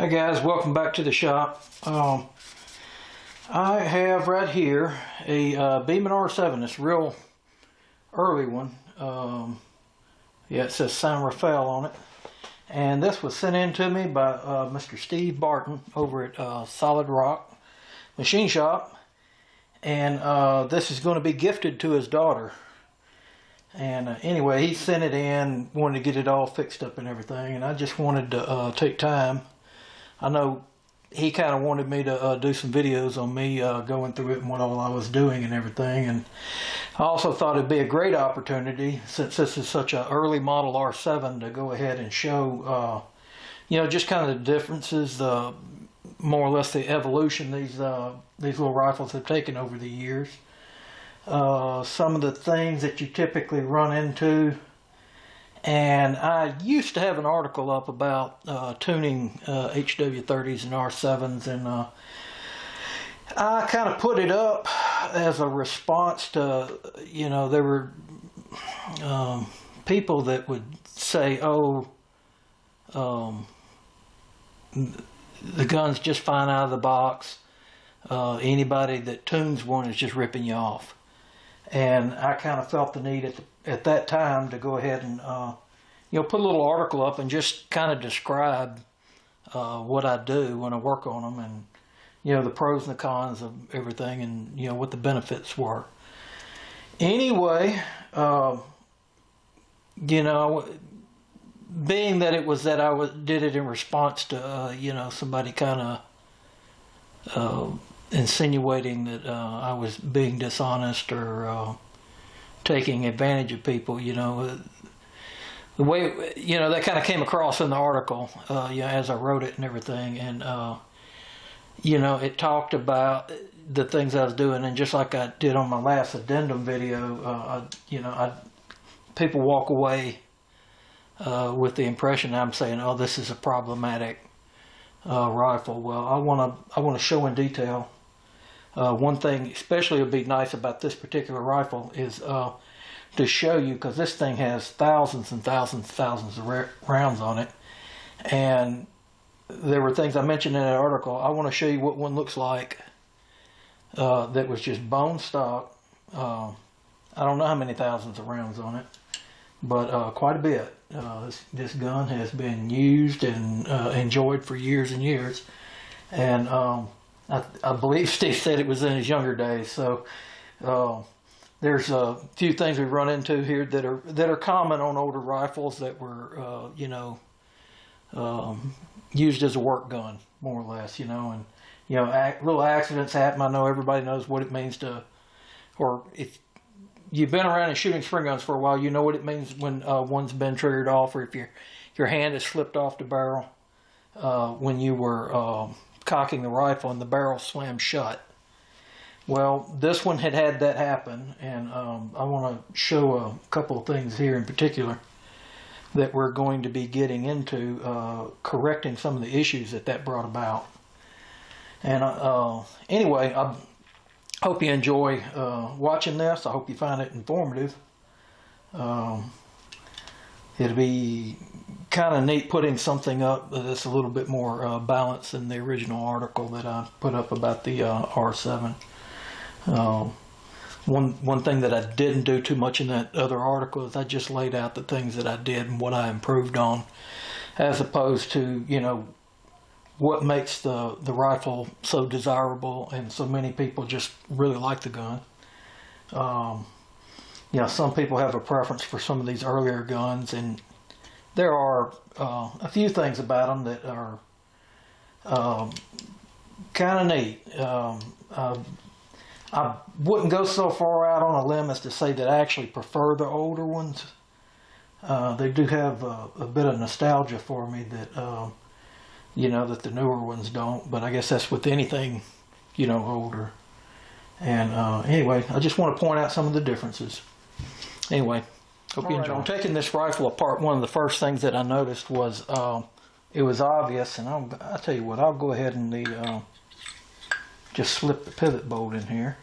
Hi guys, welcome back to the shop. I have right here a Beeman R7, this real early one. Yeah, it says San Rafael on it. And this was sent in to me by Mr. Steve Barton over at Solid Rock Machine Shop. And this is going to be gifted to his daughter. And anyway, he sent it in, wanted to get it all fixed up and everything. And I just wanted to take time. I know he kind of wanted me to do some videos on me going through it and what all I was doing and everything. And I also thought it'd be a great opportunity, since this is such an early model R7, to go ahead and show, you know, just kind of the differences, more or less the evolution these little rifles have taken over the years. Some of the things that you typically run into. And I used to have an article up about tuning HW30s and R7s, and I kind of put it up as a response to, you know, there were people that would say, oh, the gun's just fine out of the box. Anybody that tunes one is just ripping you off. And I kind of felt the need at that time to go ahead and you know, put a little article up and just kind of describe what I do when I work on them, and you know, the pros and the cons of everything, and you know, what the benefits were. Anyway, you know, being that it was that I did it in response to you know, somebody kind of insinuating that I was being dishonest or taking advantage of people, you know, the way, you know, that kind of came across in the article, you know, as I wrote it and everything. And you know, it talked about the things I was doing, and just like I did on my last addendum video, you know, people walk away with the impression I'm saying, oh, this is a problematic rifle. Well, I want to show in detail. One thing especially would be nice about this particular rifle is to show you, because this thing has thousands and thousands and thousands of rounds on it, and there were things I mentioned in that article. I want to show you what one looks like that was just bone stock. I don't know how many thousands of rounds on it, but quite a bit. This gun has been used and enjoyed for years and years, and I believe Steve said it was in his younger days. So there's a few things we run into here that are common on older rifles that were you know, used as a work gun, more or less, you know. And you know, little accidents happen. I know everybody knows what it means to, or if you've been around and shooting spring guns for a while, you know what it means when one's been triggered off, or if your hand has slipped off the barrel when you were cocking the rifle and the barrel slammed shut. Well, this one had that happen, and I want to show a couple of things here in particular that we're going to be getting into, correcting some of the issues that brought about. And anyway, I hope you enjoy watching this. I hope you find it informative. It'll be kind of neat putting something up that's a little bit more balanced than the original article that I put up about the R7. One thing that I didn't do too much in that other article is I just laid out the things that I did and what I improved on, as opposed to, you know, what makes the rifle so desirable and so many people just really like the gun. You know, some people have a preference for some of these earlier guns, and there are a few things about them that are kind of neat. I wouldn't go so far out on a limb as to say that I actually prefer the older ones. They do have a bit of nostalgia for me that, you know, that the newer ones don't. But I guess that's with anything, you know, older. And anyway, I just want to point out some of the differences. Anyway, hope you enjoy. I'm taking this rifle apart. One of the first things that I noticed was it was obvious, and I'll tell you what, I'll go ahead and just slip the pivot bolt in here.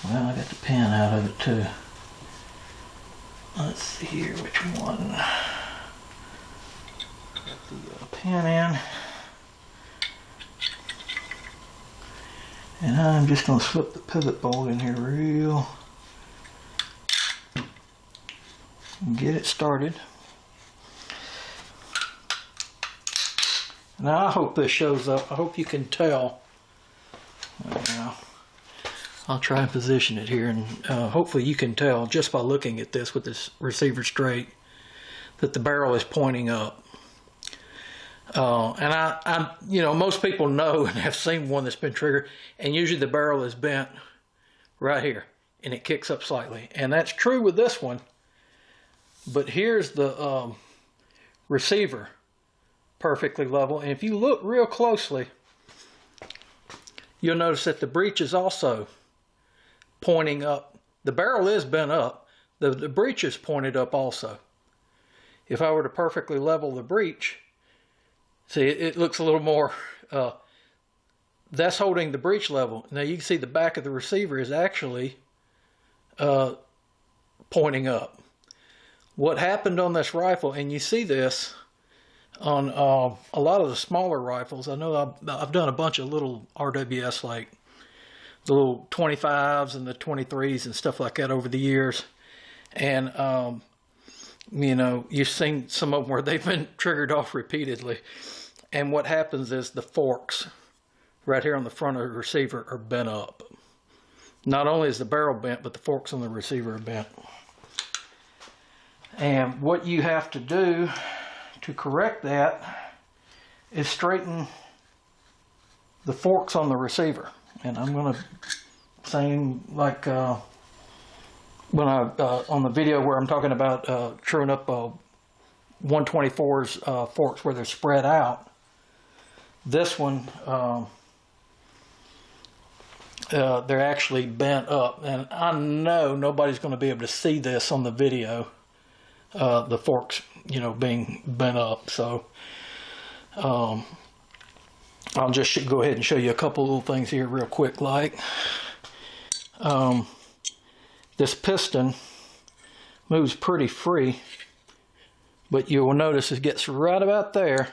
Well, I got the pin out of it too. Let's see here, which one. Put the pin in. And I'm just going to slip the pivot bolt in here real and get it started. Now I hope this shows up. I hope you can tell. Now, I'll try and position it here, and hopefully you can tell just by looking at this with this receiver straight that the barrel is pointing up. And I, you know, most people know and have seen one that's been triggered, and usually the barrel is bent right here, and it kicks up slightly. And that's true with this one. But here's the receiver perfectly level, and if you look real closely, you'll notice that the breech is also pointing up. The barrel is bent up. The breech is pointed up also. If I were to perfectly level the breech, see, it looks a little more, that's holding the breech level. Now you can see the back of the receiver is actually pointing up. What happened on this rifle, and you see this on a lot of the smaller rifles. I know I've done a bunch of little RWS, like the little 25s and the 23s and stuff like that over the years. And, you know, you've seen some of them where they've been triggered off repeatedly. And what happens is the forks right here on the front of the receiver are bent up. Not only is the barrel bent, but the forks on the receiver are bent. And what you have to do to correct that is straighten the forks on the receiver. And I'm going to, same like when I on the video where I'm talking about truing up 124's forks where they're spread out. This one, they're actually bent up, and I know nobody's going to be able to see this on the video. The forks, you know, being bent up. So I'll just go ahead and show you a couple little things here real quick. Like this piston moves pretty free, but you will notice it gets right about there,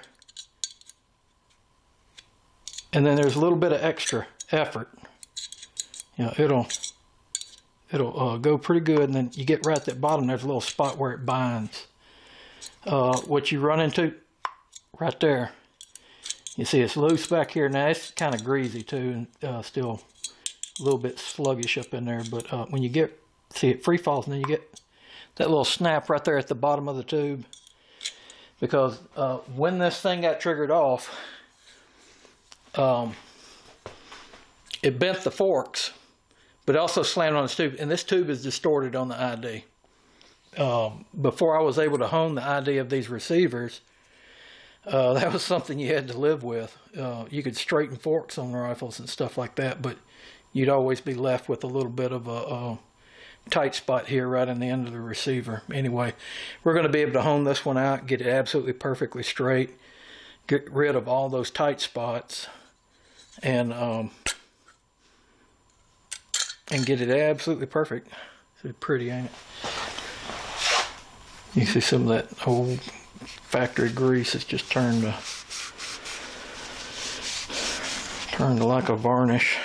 and then there's a little bit of extra effort. You know, it'll go pretty good, and then you get right at that bottom, there's a little spot where it binds. What you run into right there, you see it's loose back here. Now it's kind of greasy too, and still a little bit sluggish up in there, but when you get, see, it free falls, and then you get that little snap right there at the bottom of the tube. Because when this thing got triggered off, it bent the forks, but also slammed on this tube, and this tube is distorted on the ID. Before I was able to hone the ID of these receivers, that was something you had to live with. You could straighten forks on rifles and stuff like that, but you'd always be left with a little bit of a tight spot here right in the end of the receiver. Anyway, we're going to be able to hone this one out, get it absolutely perfectly straight, get rid of all those tight spots, and get it absolutely perfect. It's pretty, ain't it? You can see some of that old factory grease has just turned to like a varnish.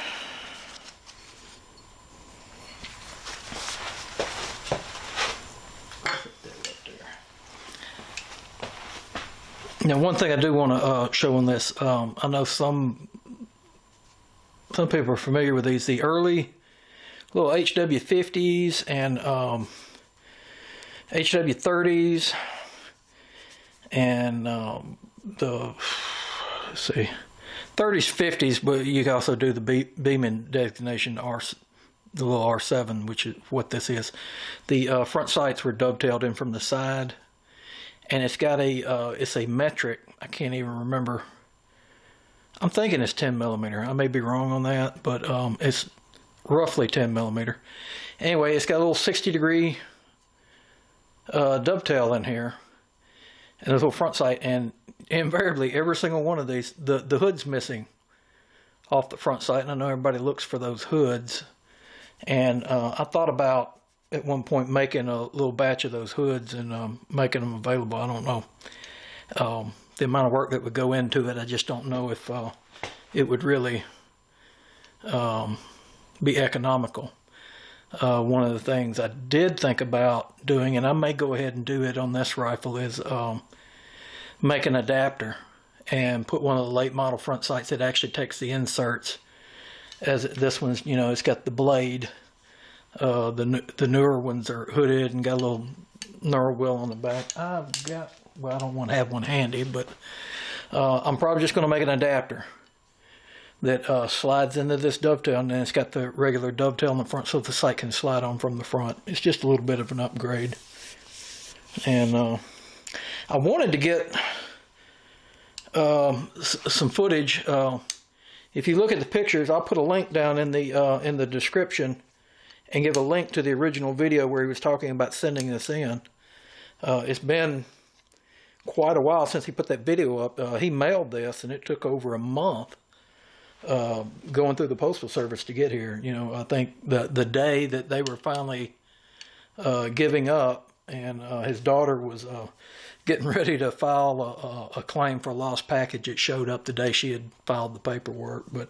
Now, one thing I do want to show on this, I know some people are familiar with these, the early little HW50s and HW30s, and the, let's see, 30s, 50s, but you can also do the Beeman designation, the little R7, which is what this is. The front sights were dovetailed in from the side, and it's got a, it's a metric, I can't even remember. I'm thinking it's 10 millimeter. I may be wrong on that, but it's roughly 10 millimeter. Anyway, it's got a little 60-degree dovetail in here, and a little front sight, and invariably every single one of these, the hood's missing off the front sight, and I know everybody looks for those hoods, and I thought about at one point making a little batch of those hoods and making them available. I don't know the amount of work that would go into it. I just don't know if it would really be economical. One of the things I did think about doing, and I may go ahead and do it on this rifle, is make an adapter and put one of the late model front sights that actually takes the inserts. As this one's, you know, it's got the blade. The newer ones are hooded and got a little knurl wheel on the back. I don't want to have one handy, but I'm probably just going to make an adapter that slides into this dovetail, and then it's got the regular dovetail in the front so the sight can slide on from the front. It's just a little bit of an upgrade. And I wanted to get some footage. If you look at the pictures, I'll put a link down in the description and give a link to the original video where he was talking about sending this in. It's been quite a while since he put that video up. He mailed this, and it took over a month going through the Postal Service to get here. You know, I think the day that they were finally giving up, and his daughter was getting ready to file a claim for a lost package, it showed up the day she had filed the paperwork. But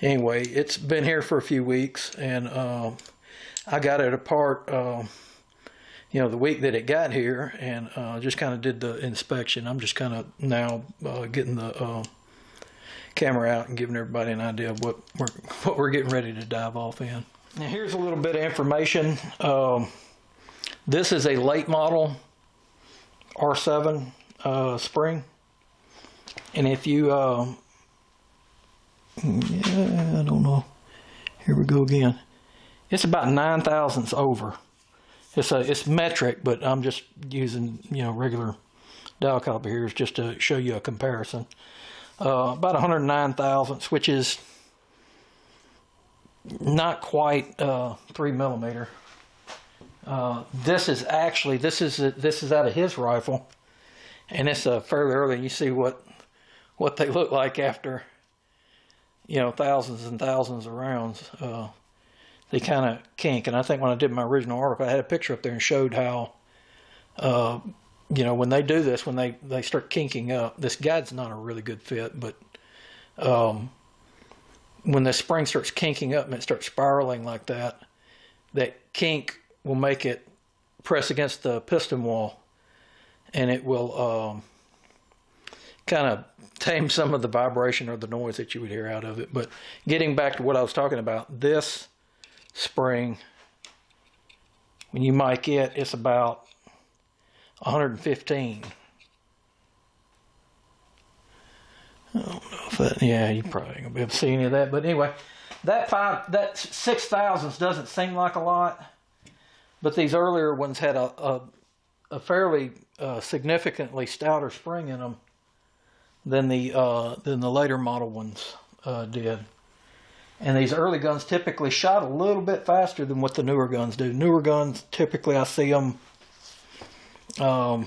anyway, it's been here for a few weeks, and I got it apart you know, the week that it got here, and just kind of did the inspection. I'm just kind of now getting the camera out and giving everybody an idea of what we're getting ready to dive off in. Now here's a little bit of information. This is a late model R7 spring, and if you yeah, I don't know, here we go again, it's about 9 thousandths over. It's metric, but I'm just using, you know, regular dial caliper here just to show you a comparison. About 109 thousandths, which is not quite 3 millimeter. This is actually this is out of his rifle, and it's fairly early. You see what they look like after, you know, thousands and thousands of rounds. They kind of kink, and I think when I did my original article, I had a picture up there and showed how, you know, when they do this, when they start kinking up, this guide's not a really good fit, but when the spring starts kinking up and it starts spiraling like that, that kink will make it press against the piston wall, and it will kind of tame some of the vibration or the noise that you would hear out of it. But getting back to what I was talking about, this spring, when you mic it, it's about 115. I don't know if that, yeah, you probably ain't gonna be able to see any of that, but anyway, that 6 thousandths doesn't seem like a lot, but these earlier ones had a fairly significantly stouter spring in them than the later model ones did. And these early guns typically shot a little bit faster than what the newer guns do. Newer guns, typically I see them over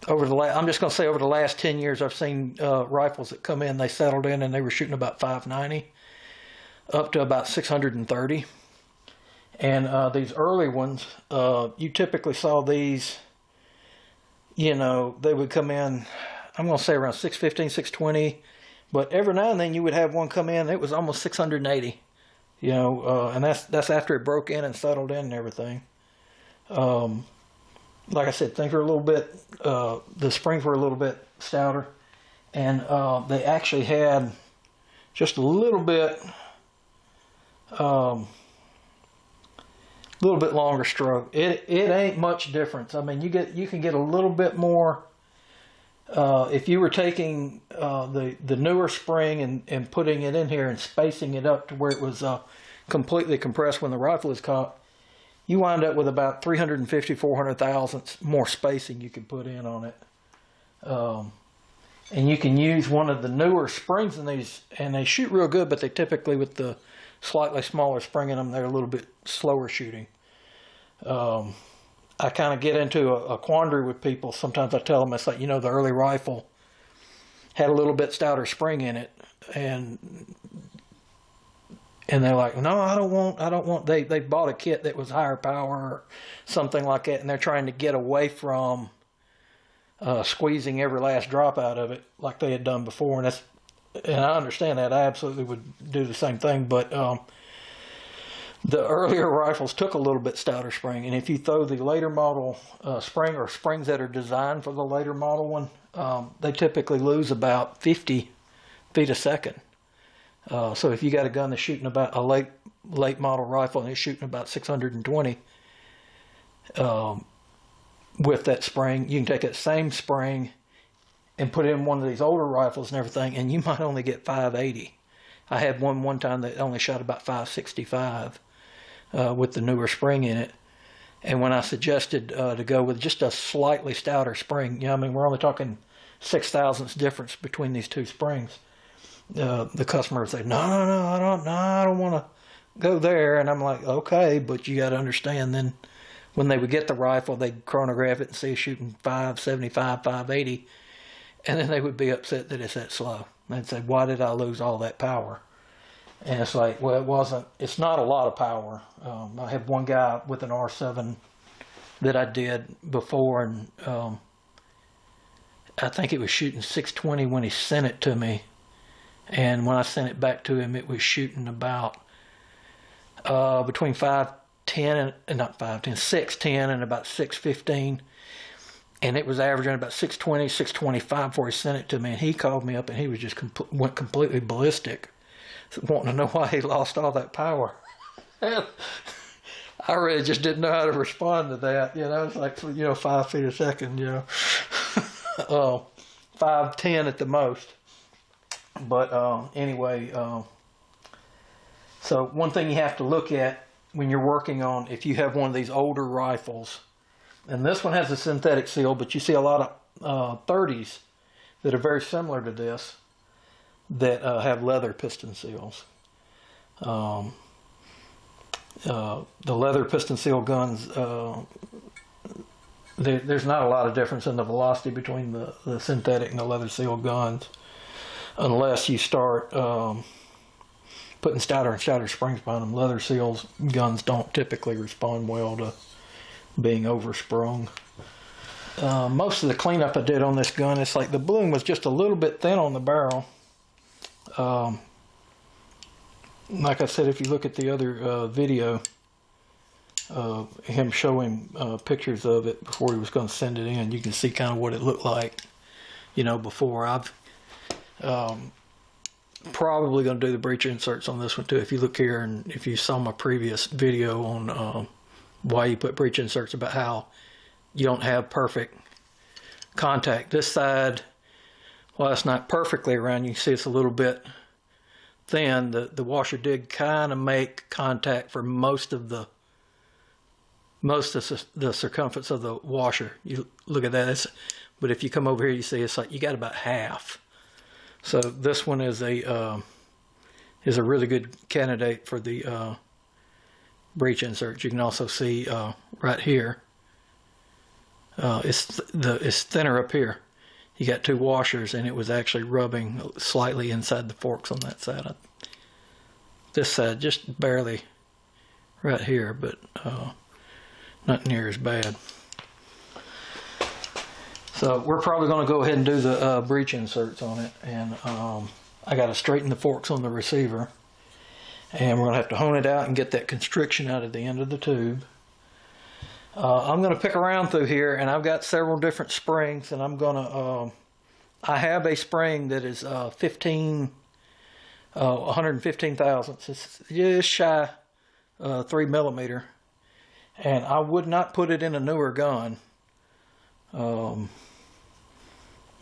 I'm just going to say over the last 10 years, I've seen rifles that come in, they settled in, and they were shooting about 590 up to about 630. And these early ones, you typically saw these, you know, they would come in, I'm going to say around 615, 620. But every now and then you would have one come in, it was almost 680, you know, and that's after it broke in and settled in and everything. Like I said, things were a little bit, the springs were a little bit stouter, and they actually had just a little bit longer stroke. It ain't much difference. I mean, you can get a little bit more. If you were taking the newer spring and putting it in here and spacing it up to where it was completely compressed when the rifle is caught, you wind up with about 350, 400 thousandths more spacing you can put in on it. And you can use one of the newer springs in these, and they shoot real good, but they typically, with the slightly smaller spring in them, they're a little bit slower shooting. I kind of get into a quandary with people. Sometimes I tell them, it's like, you know, the early rifle had a little bit stouter spring in it, and they're like, no, I don't want. They bought a kit that was higher power or something like that, and they're trying to get away from squeezing every last drop out of it like they had done before, and that's and I understand that. I absolutely would do the same thing, but the earlier rifles took a little bit stouter spring, and if you throw the later model spring, or springs that are designed for the later model one, they typically lose about 50 feet a second. So if you got a gun that's shooting about a late model rifle and it's shooting about 620 with that spring, you can take that same spring and put it in one of these older rifles and everything, and you might only get 580. I had one time that only shot about 565 with the newer spring in it. And when I suggested to go with just a slightly stouter spring, I mean, we're only talking 0.006 difference between these two springs. The customer would say, no, I don't want to go there. And I'm like, okay, but you got to understand, then when they would get the rifle, they'd chronograph it and see it shooting 575, 580, and then they would be upset that it's that slow. They'd say, why did I lose all that power? And it's like, well, it's not a lot of power. I have one guy with an R7 that I did before, and I think it was shooting 620 when he sent it to me. And when I sent it back to him, it was shooting about between 510 and not 510, 610 and about 615. And it was averaging about 620, 625 before he sent it to me. And he called me up and he was just went completely ballistic, wanting to know why he lost all that power. And I really just didn't know how to respond to that. It's like, 5 feet a second, 510 at the most. But anyway, so one thing you have to look at when you're working on, if you have one of these older rifles, and this one has a synthetic seal, but you see a lot of 30s that are very similar to this that have leather piston seals. The leather piston seal guns, there's not a lot of difference in the velocity between the synthetic and the leather seal guns, unless you start putting stouter and stouter springs behind them. Leather seals guns don't typically respond well to being oversprung. Most of the cleanup I did on this gun, it's like the bloom was just a little bit thin on the barrel. Like I said, if you look at the other video, him showing pictures of it before he was going to send it in, you can see kind of what it looked like, before. I've probably going to do the breech inserts on this one too. If you look here, and if you saw my previous video on why you put breech inserts, about how you don't have perfect contact. This side, while it's not perfectly around, you can see it's a little bit thin. The washer did kind of make contact for most of the circumference of the washer. You look at that, but if you come over here, you see it's like you got about half. So this one is a really good candidate for the breech inserts. You can also see right here, it's thinner up here. You got two washers, and it was actually rubbing slightly inside the forks on that side. This side just barely right here, but not near as bad. So we're probably going to go ahead and do the breech inserts on it, and I got to straighten the forks on the receiver, and we're going to have to hone it out and get that constriction out of the end of the tube. I'm going to pick around through here, and I've got several different springs, and I'm going to I have a spring that is 115 thousandths. It's just shy 3 millimeter, and I would not put it in a newer gun.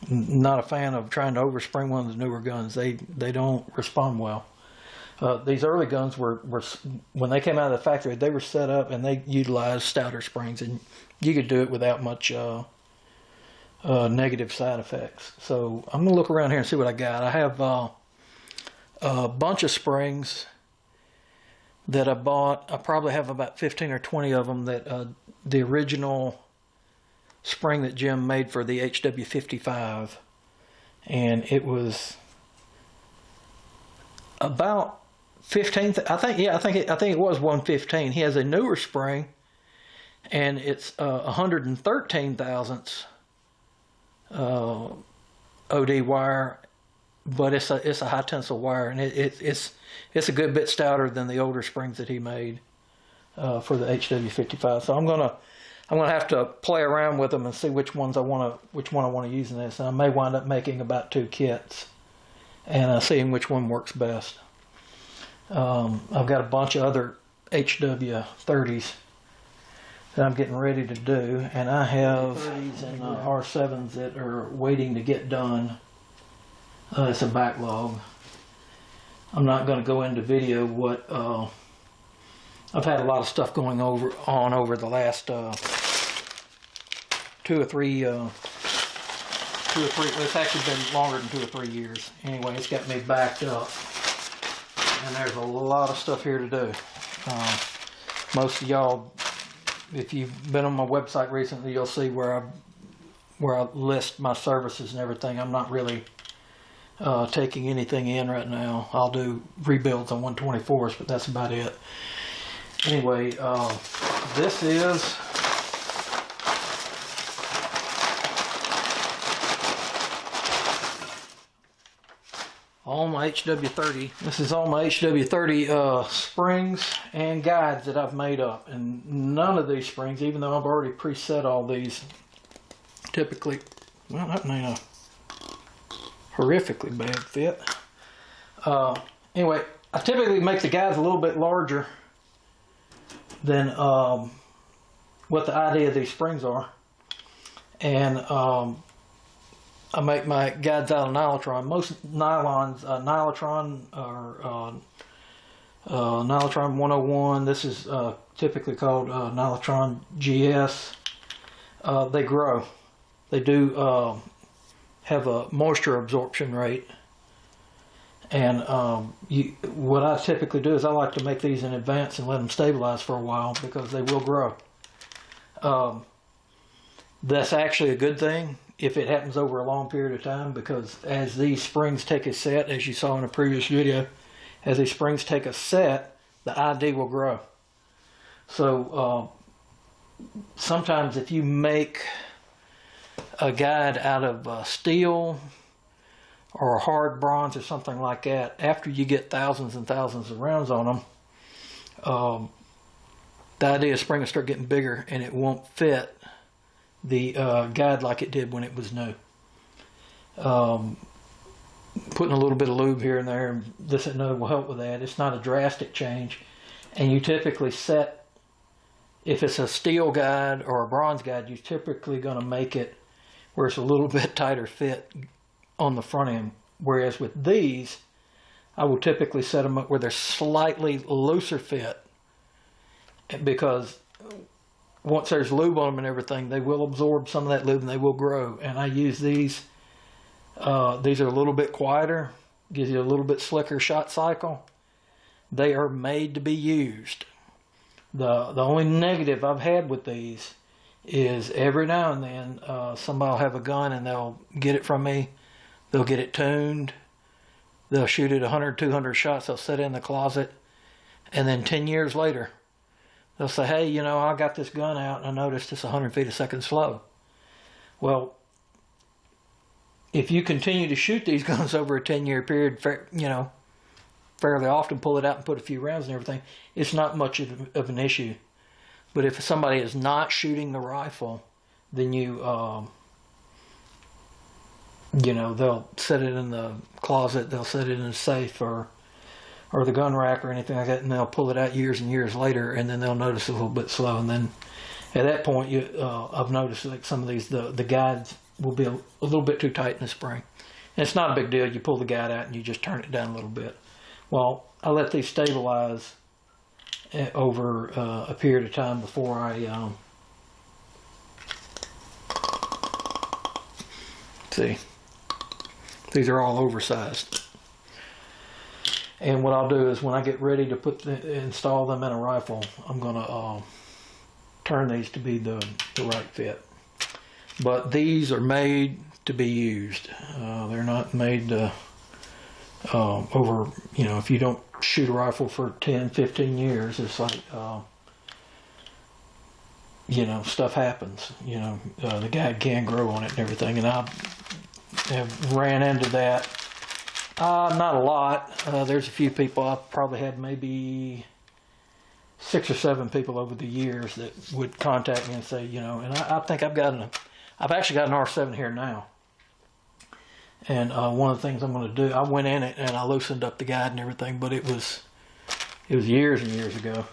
Not a fan of trying to overspring one of the newer guns. They don't respond well. These early guns were when they came out of the factory, they were set up and they utilized stouter springs, and you could do it without much negative side effects. So I'm gonna look around here and see what I got. I have a bunch of springs that I bought. I probably have about 15 or 20 of them that the original spring that Jim made for the HW55, and it was about 15. I think it was 115. He has a newer spring, and it's 113 thousandths OD wire, but it's a high tensile wire, and it's a good bit stouter than the older springs that he made for the HW55. So I'm gonna have to play around with them and see which one I want to use in this. And I may wind up making about 2 kits and seeing which one works best. I've got a bunch of other HW30s that I'm getting ready to do, and I have 30s and R7s that are waiting to get done. It's a backlog. I'm not going to go into video what I've had a lot of stuff going on over the last 2 or 3. It's actually been longer than 2 or 3 years. Anyway, it's got me backed up, and there's a lot of stuff here to do. Most of y'all, if you've been on my website recently, you'll see where I list my services and everything. I'm not really taking anything in right now. I'll do rebuilds on 124s, but that's about it. Anyway, this is all my HW30. This is all my HW30 springs and guides that I've made up, and none of these springs, even though I've already preset all these, typically, well, that ain't a horrifically bad fit. Anyway, I typically make the guides a little bit larger than what the idea of these springs are, and I make my guides out of nylotron. Most nylons, nylotron or nylotron 101. This is typically called nylotron GS. They grow. They do have a moisture absorption rate, and what I typically do is I like to make these in advance and let them stabilize for a while, because they will grow. That's actually a good thing if it happens over a long period of time, because as these springs take a set, as you saw in a previous video, as these springs take a set, the ID will grow. So sometimes if you make a guide out of steel or hard bronze or something like that, after you get thousands and thousands of rounds on them, the idea of spring will start getting bigger, and it won't fit the guide like it did when it was new. Putting a little bit of lube here and there and this and another will help with that. It's not a drastic change, and you typically set, if it's a steel guide or a bronze guide, you're typically going to make it where it's a little bit tighter fit on the front end, whereas with these I will typically set them up where they're slightly looser fit, because once there's lube on them and everything, they will absorb some of that lube and they will grow. And I use these are a little bit quieter, gives you a little bit slicker shot cycle. They are made to be used. The only negative I've had with these is every now and then somebody will have a gun and they'll get it from me, they'll get it tuned, they'll shoot it 100, 200 shots, they'll set it in the closet, and then 10 years later they'll say, hey, you know, I got this gun out and I noticed it's 100 feet a second slow. Well, if you continue to shoot these guns over a 10-year period, you know, fairly often, pull it out and put a few rounds and everything, it's not much of an issue. But if somebody is not shooting the rifle, then you know, they'll set it in the closet, they'll set it in a safe or the gun rack or anything like that, and they'll pull it out years and years later, and then they'll notice a little bit slow. And then at that point, I've noticed like some of these, the guides will be a little bit too tight in the spring. And it's not a big deal. You pull the guide out and you just turn it down a little bit. Well, I let these stabilize over a period of time before I see. These are all oversized. And what I'll do is when I get ready to install them in a rifle, I'm going to turn these to be the right fit. But these are made to be used. They're not made to over, you know, if you don't shoot a rifle for 10, 15 years, it's like, you know, stuff happens. You know, the guide can grow on it and everything. And I have ran into that Not a lot. There's a few people. I've probably had maybe 6 or 7 people over the years that would contact me and say, you know, and I think I've actually got an R7 here now. And one of the things I'm going to do, I went in it and I loosened up the guide and everything, but it was years and years ago.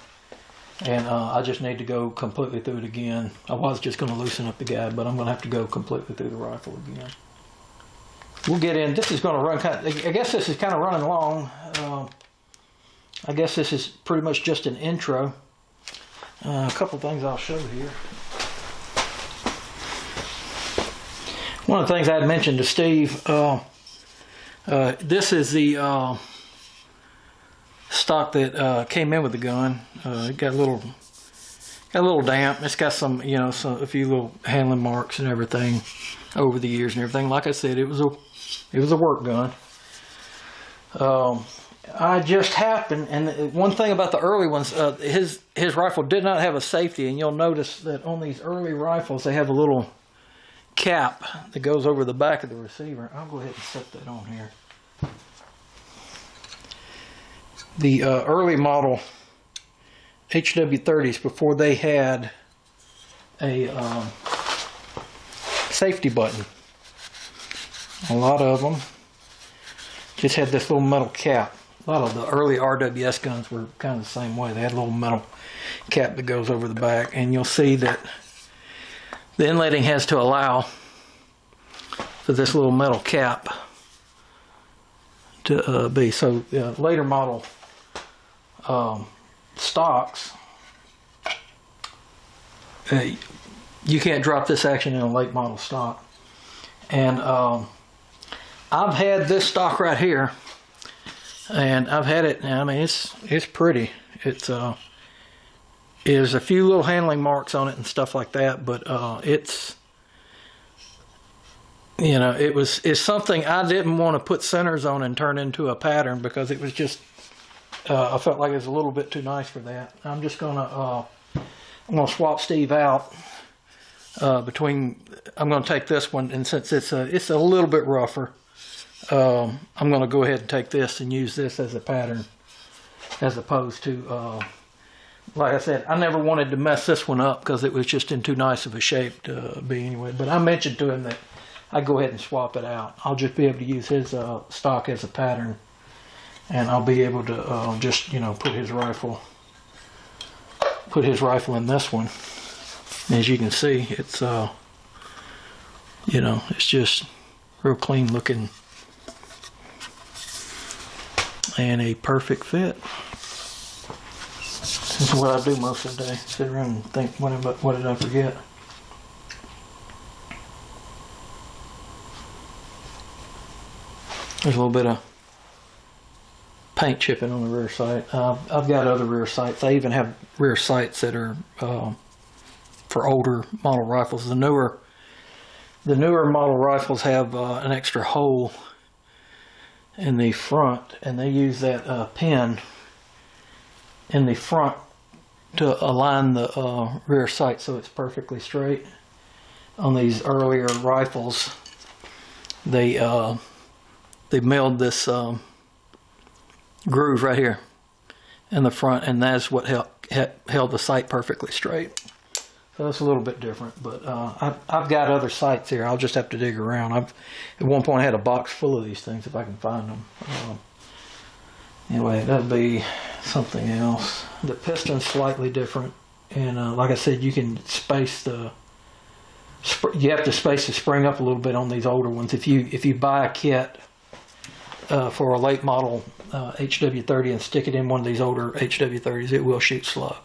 And I just need to go completely through it again. I was just going to loosen up the guide, but I'm going to have to go completely through the rifle again. We'll get in. This is going to run I guess this is kind of running long. I guess this is pretty much just an intro. A couple things I'll show here. One of the things I had mentioned to Steve, this is the stock that came in with the gun. It got a little damp. It's got some, you know, a few little handling marks and everything over the years and everything. Like I said, it was a work gun. I just happened, and one thing about the early ones, his rifle did not have a safety, and you'll notice that on these early rifles they have a little cap that goes over the back of the receiver. I'll go ahead and set that on here. The early model HW30s, before they had a safety button, a lot of them just had this little metal cap. A lot of the early RWS guns were kind of the same way. They had a little metal cap that goes over the back, and you'll see that the inletting has to allow for this little metal cap to be. So later model stocks, you can't drop this action in a late model stock. And I've had this stock right here, and I've had it. I mean, it's pretty. There's a few little handling marks on it and stuff like that, but it's, you know, it's something I didn't want to put centers on and turn into a pattern, because it was just I felt like it was a little bit too nice for that. I'm just gonna swap Steve out between. I'm gonna take this one, and since it's a little bit rougher, I'm gonna go ahead and take this and use this as a pattern, as opposed to like I said, I never wanted to mess this one up because it was just in too nice of a shape to be anyway. But I mentioned to him that I'd go ahead and swap it out. I'll just be able to use his stock as a pattern, and I'll be able to just, you know, put his rifle in this one. And as you can see, it's you know, it's just real clean looking and a perfect fit. This is what I do most of the day. Sit around and think, what did I forget? There's a little bit of paint chipping on the rear sight. I've got other rear sights. I even have rear sights that are for older model rifles. The newer model rifles have an extra hole in the front, and they use that pin in the front to align the rear sight so it's perfectly straight. On these earlier rifles, they milled this groove right here in the front, and that's what held the sight perfectly straight. So it's a little bit different, but I've got other sights here. I'll just have to dig around. At one point I had a box full of these things if I can find them. Anyway, that'd be something else. The piston's slightly different, and like I said, you can space you have to space the spring up a little bit on these older ones. If you buy a kit for a late model HW30 and stick it in one of these older HW30s, it will shoot slow.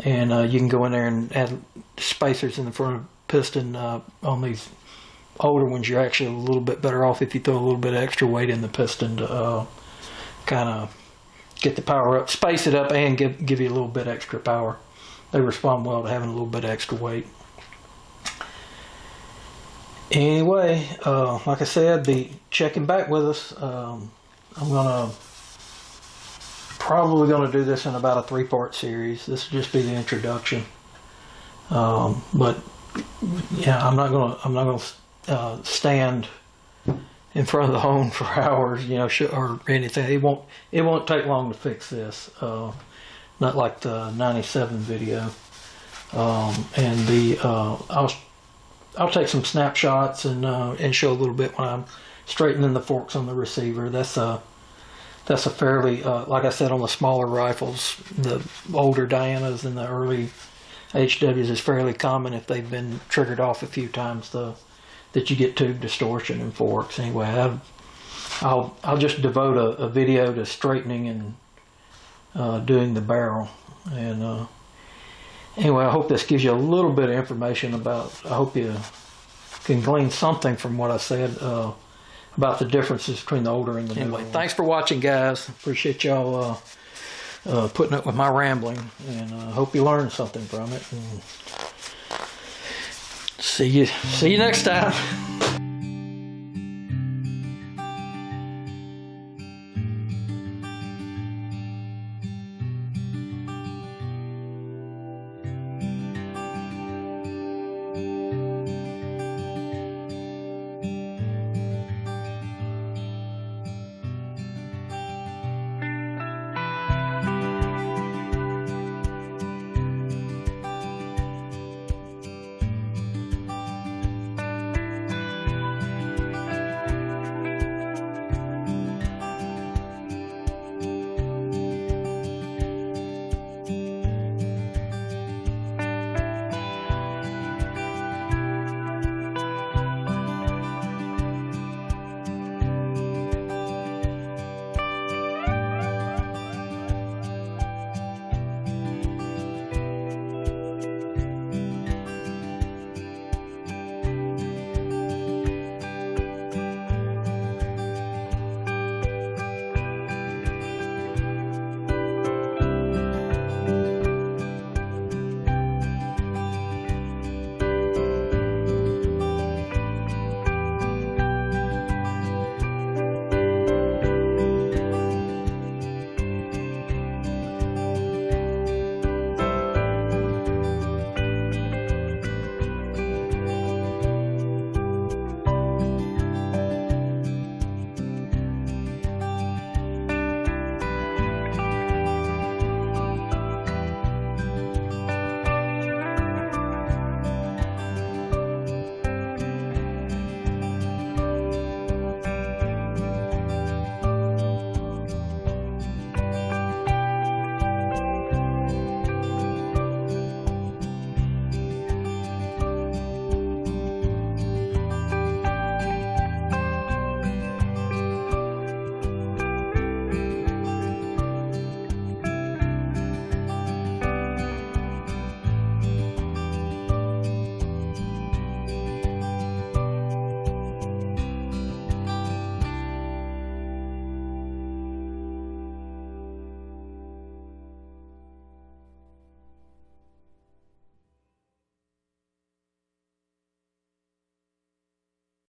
And you can go in there and add spacers in the front of the piston. On these older ones, you're actually a little bit better off if you throw a little bit of extra weight in the piston to kind of get the power up, space it up, and give you a little bit extra power. They respond well to having a little bit of extra weight. Anyway, like I said, be checking back with us. I'm probably gonna do this in about a 3-part series. This will just be the introduction. But yeah, I'm not gonna stand in front of the hone for hours, you know, or anything. It won't take long to fix this. Not like the 97 video. I'll take some snapshots and show a little bit when I'm straightening the forks on the receiver. That's a fairly, like I said, on the smaller rifles, the older Dianas and the early HWs is fairly common if they've been triggered off a few times that you get tube distortion in forks. Anyway, I'll just devote a video to straightening and doing the barrel. And anyway, I hope this gives you a little bit of information about, I hope you can glean something from what I said about the differences between the older and the newer. Anyway, thanks for watching, guys. Appreciate y'all putting up with my rambling, and hope you learned something from it. And see you next time.